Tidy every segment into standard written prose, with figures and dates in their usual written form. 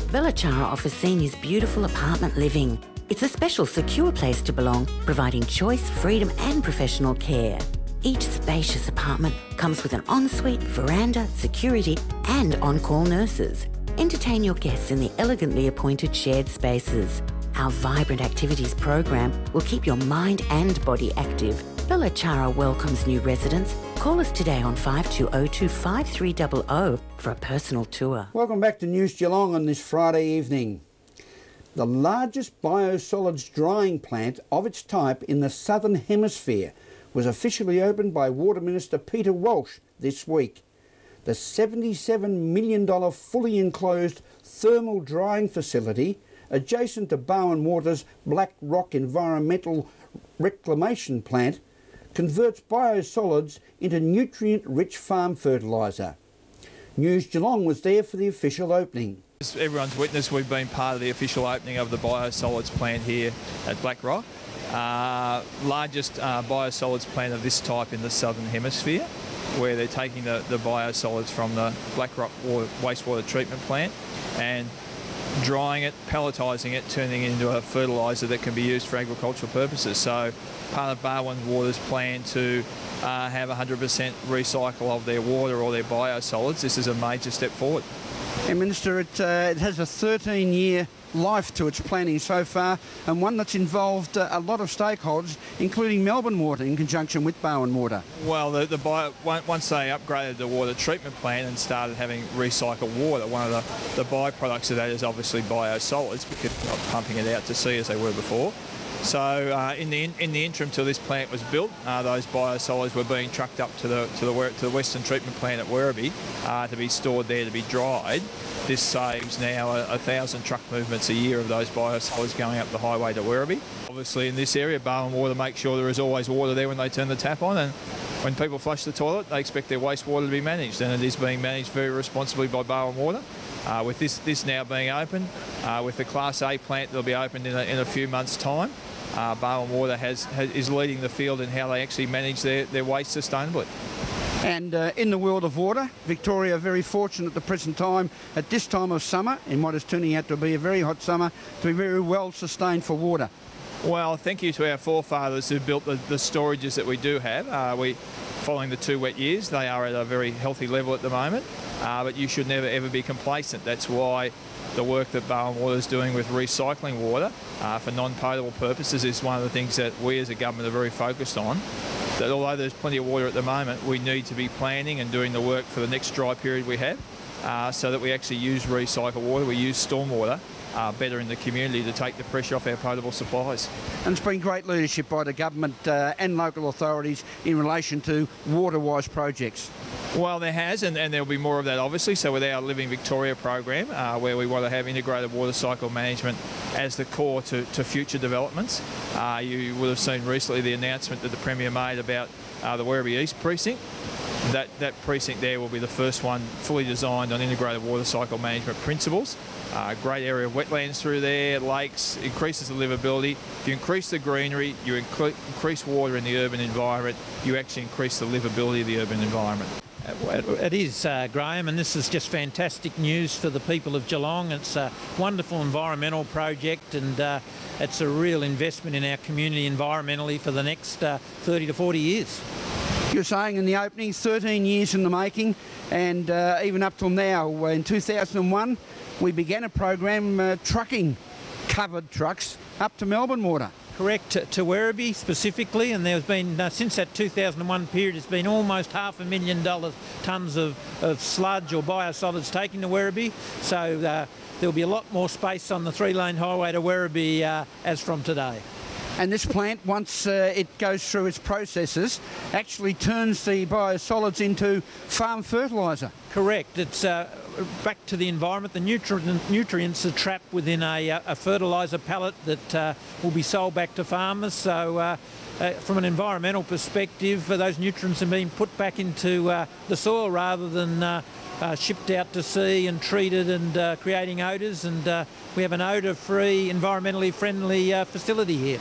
Belachara offers seniors beautiful apartment living. It's a special, secure place to belong, providing choice, freedom and professional care. Each spacious apartment comes with an ensuite, veranda, security and on-call nurses. Entertain your guests in the elegantly appointed shared spaces. Our vibrant activities program will keep your mind and body active. Belachara welcomes new residents. Call us today on 5202 5300 for a personal tour. Welcome back to News Geelong on this Friday evening. The largest biosolids drying plant of its type in the Southern Hemisphere was officially opened by Water Minister Peter Walsh this week. The $77 million fully enclosed thermal drying facility adjacent to Barwon Water's Black Rock Environmental Reclamation Plant converts biosolids into nutrient-rich farm fertiliser. News Geelong was there for the official opening. As everyone's witnessed, we've been part of the official opening of the biosolids plant here at Black Rock. Largest biosolids plant of this type in the Southern Hemisphere, where they're taking the biosolids from the Black Rock wastewater treatment plant and drying it, pelletising it, turning it into a fertiliser that can be used for agricultural purposes. So part of Barwon Water's plan to have 100% recycle of their water or their biosolids, this is a major step forward. And Minister, it has a 13-year life to its planning so far, and one that's involved a lot of stakeholders, including Melbourne Water in conjunction with Barwon Water. Well, once they upgraded the water treatment plant and started having recycled water, one of the byproducts of that is obviously biosolids, because they're not pumping it out to sea as they were before. So in the interim till this plant was built, those biosolids were being trucked up to the Western treatment plant at Werribee to be stored there to be dried. This saves now 1,000 truck movements a year of those biosolids going up the highway to Werribee. Obviously in this area, Barwon Water makes sure there is always water there when they turn the tap on, and when people flush the toilet, they expect their wastewater to be managed, and it is being managed very responsibly by Barwon Water. With this now being open, with the Class A plant that'll be opened in a few months' time, Barwon Water is leading the field in how they actually manage their waste sustainably. And in the world of water, Victoria are very fortunate at the present time, at this time of summer, in what is turning out to be a very hot summer, to be very well sustained for water. Well, thank you to our forefathers who built the storages that we do have. Following the 2 wet years, they are at a very healthy level at the moment, but you should never ever be complacent. That's why the work that Barwon Water is doing with recycling water for non-potable purposes is one of the things that we as a government are very focused on. That although there's plenty of water at the moment, we need to be planning and doing the work for the next dry period we have, so that we actually use recycled water, we use stormwater better in the community to take the pressure off our potable supplies. And it's been great leadership by the government and local authorities in relation to water-wise projects. Well, there has, and there'll be more of that obviously. So with our Living Victoria program, where we want to have integrated water cycle management as the core to future developments. You would have seen recently the announcement that the Premier made about the Werribee East precinct. That precinct there will be the first one fully designed on integrated water cycle management principles. Great area of wetlands through there, lakes, increases the livability. If you increase the greenery, you increase water in the urban environment, you actually increase the livability of the urban environment. It is, Graham, and this is just fantastic news for the people of Geelong. It's a wonderful environmental project, and it's a real investment in our community environmentally for the next 30 to 40 years. You're saying in the opening, 13 years in the making, and even up till now, in 2001, we began a program trucking covered trucks up to Melbourne Water. Correct, to Werribee specifically, and there's been, since that 2001 period, it's been almost $500,000 tonnes of sludge or biosolids taken to Werribee, so there'll be a lot more space on the 3-lane highway to Werribee as from today. And this plant, once it goes through its processes, actually turns the biosolids into farm fertiliser. Correct. It's back to the environment. The nutrients are trapped within a fertiliser pellet that will be sold back to farmers. So from an environmental perspective, those nutrients are being put back into the soil rather than shipped out to sea and treated and creating odours. And we have an odour-free, environmentally friendly facility here.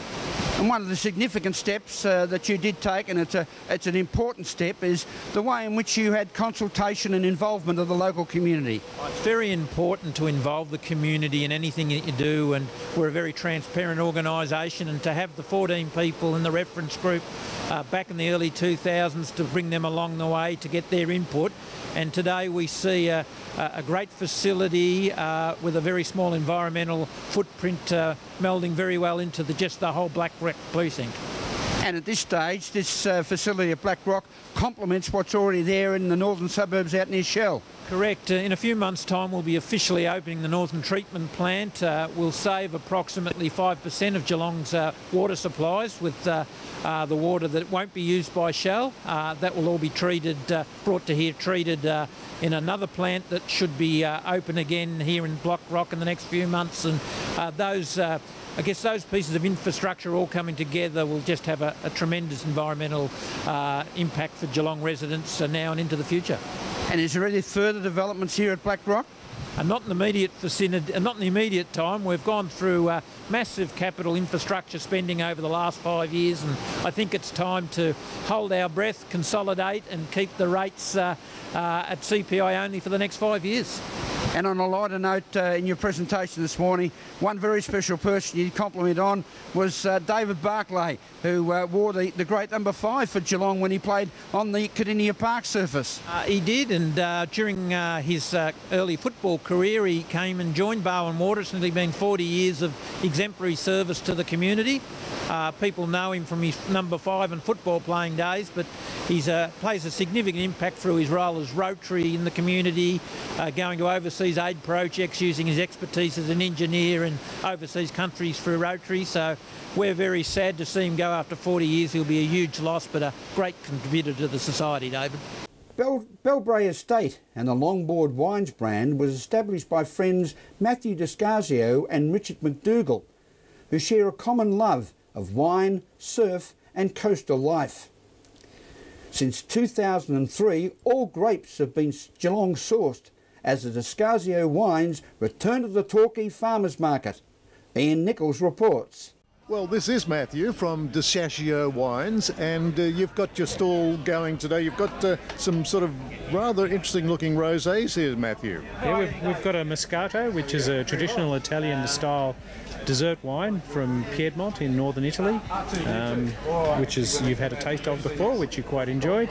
And one of the significant steps that you did take, and it's an important step, is the way in which you had consultation and involvement of the local community. It's very important to involve the community in anything that you do, and we're a very transparent organisation, and to have the 14 people in the reference group back in the early 2000s to bring them along the way to get their input. And today we see a great facility with a very small environmental footprint melding very well into just the whole Black Rock precinct. And at this stage, this facility at Black Rock complements what's already there in the northern suburbs out near Shell. Correct. In a few months' time, we'll be officially opening the Northern Treatment Plant. We'll save approximately 5% of Geelong's water supplies with the water that won't be used by Shell. That will all be treated, brought to here, treated in another plant that should be open again here in Black Rock in the next few months. And I guess those pieces of infrastructure all coming together will just have a tremendous environmental impact for Geelong residents now and into the future. And is there any further developments here at Black Rock? Not in the immediate vicinity, not in the immediate time. We've gone through massive capital infrastructure spending over the last 5 years, and I think it's time to hold our breath, consolidate, and keep the rates at CPI only for the next 5 years. And on a lighter note, in your presentation this morning, one very special person you compliment on was David Barclay, who wore the great number 5 for Geelong when he played on the Cardinia Park surface. He did, and during his early football career, he came and joined Barwon Water. It's nearly been 40 years of exemplary service to the community. People know him from his number 5 and football playing days, but he plays a significant impact through his role as Rotary in the community, going to overseas aid projects using his expertise as an engineer in overseas countries through Rotary. So we're very sad to see him go after 40 years. He'll be a huge loss, but a great contributor to the society, David. Bellbrae Estate and the Longboard Wines brand was established by friends Matthew Descasio and Richard McDougall, who share a common love of wine, surf and coastal life. Since 2003, all grapes have been Geelong sourced as the Descasio wines return to the Torquay Farmers Market. Ian Nicholls reports. Well, this is Matthew from Descasio Wines, and you've got your stall going today. You've got some sort of rather interesting looking rosés here, Matthew. Yeah, we've got a Moscato, which is a traditional Italian-style dessert wine from Piedmont in northern Italy, which you've had a taste of before, which you quite enjoyed.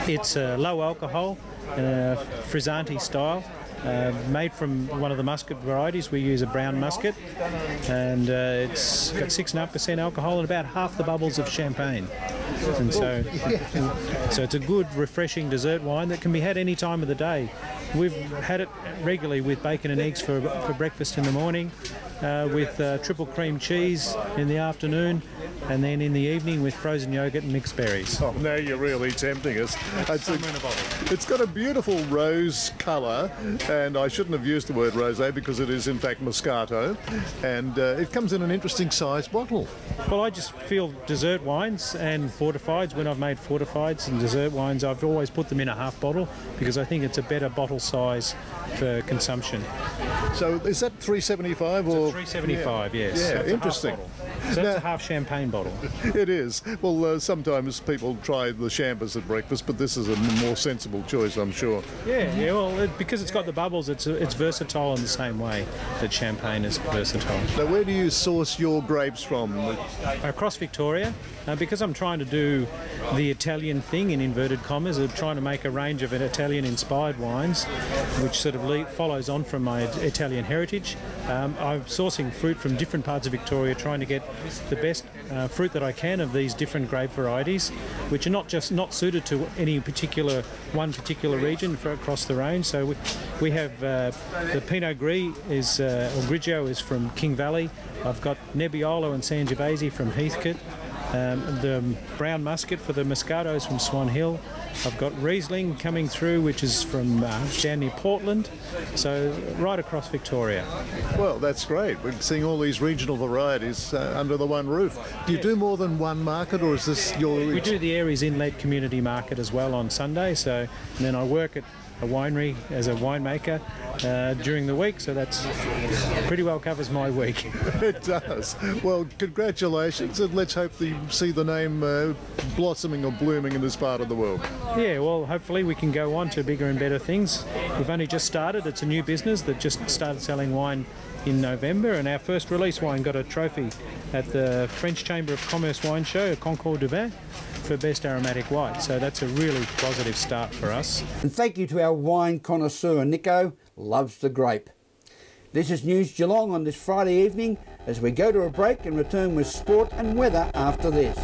It's low alcohol, frizzante style. Made from one of the muscat varieties. We use a brown muscat, and it's got 6.5% alcohol and about half the bubbles of champagne. And so it's a good, refreshing dessert wine that can be had any time of the day. We've had it regularly with bacon and eggs for breakfast in the morning, with triple cream cheese in the afternoon, and then in the evening with frozen yogurt and mixed berries. Oh, now you're really tempting us. It's got a beautiful rose colour, and I shouldn't have used the word rosé because it is in fact Moscato, and it comes in an interesting sized bottle. Well, I just feel dessert wines and fortifieds, when I've made fortifieds and dessert wines, I've always put them in a half bottle because I think it's a better bottle size for consumption. So is that 375 or? It's 375, yes. Yeah, so interesting. So that's a half champagne bottle. It is. Well, sometimes people try the champers at breakfast, but this is a more sensible choice, I'm sure. Yeah. Well, because it's got the bubbles, it's versatile in the same way that champagne is versatile. Now, where do you source your grapes from? Across Victoria, because I'm trying to do the Italian thing in inverted commas, of trying to make a range of Italian-inspired wines, which sort of follows on from my Italian heritage. I'm sourcing fruit from different parts of Victoria, trying to get the best fruit that I can of these different grape varieties, which are not suited to any one particular region across the range. So we have the Pinot Gris or Grigio is from King Valley. I've got Nebbiolo and Sangiovese from Heathcote. The brown muscat for the Moscatos from Swan Hill. I've got Riesling coming through, which is from down near Portland, so right across Victoria. Well, that's great. We're seeing all these regional varieties under the one roof. Do you do more than one market, or is this your... We do the Aries Inlet Community Market as well on Sunday, and then I work at a winery as a winemaker during the week, so that's pretty well covers my week. It does. Well, congratulations, and let's hope that you see the name blossoming or blooming in this part of the world. Yeah, well, hopefully we can go on to bigger and better things. We've only just started. It's a new business that just started selling wine in November, and our first release wine got a trophy at the French Chamber of Commerce wine show, Concours du Vin, for Best Aromatic White. So that's a really positive start for us. And thank you to our wine connoisseur, Nico, loves the grape. This is News Geelong on this Friday evening as we go to a break and return with sport and weather after this.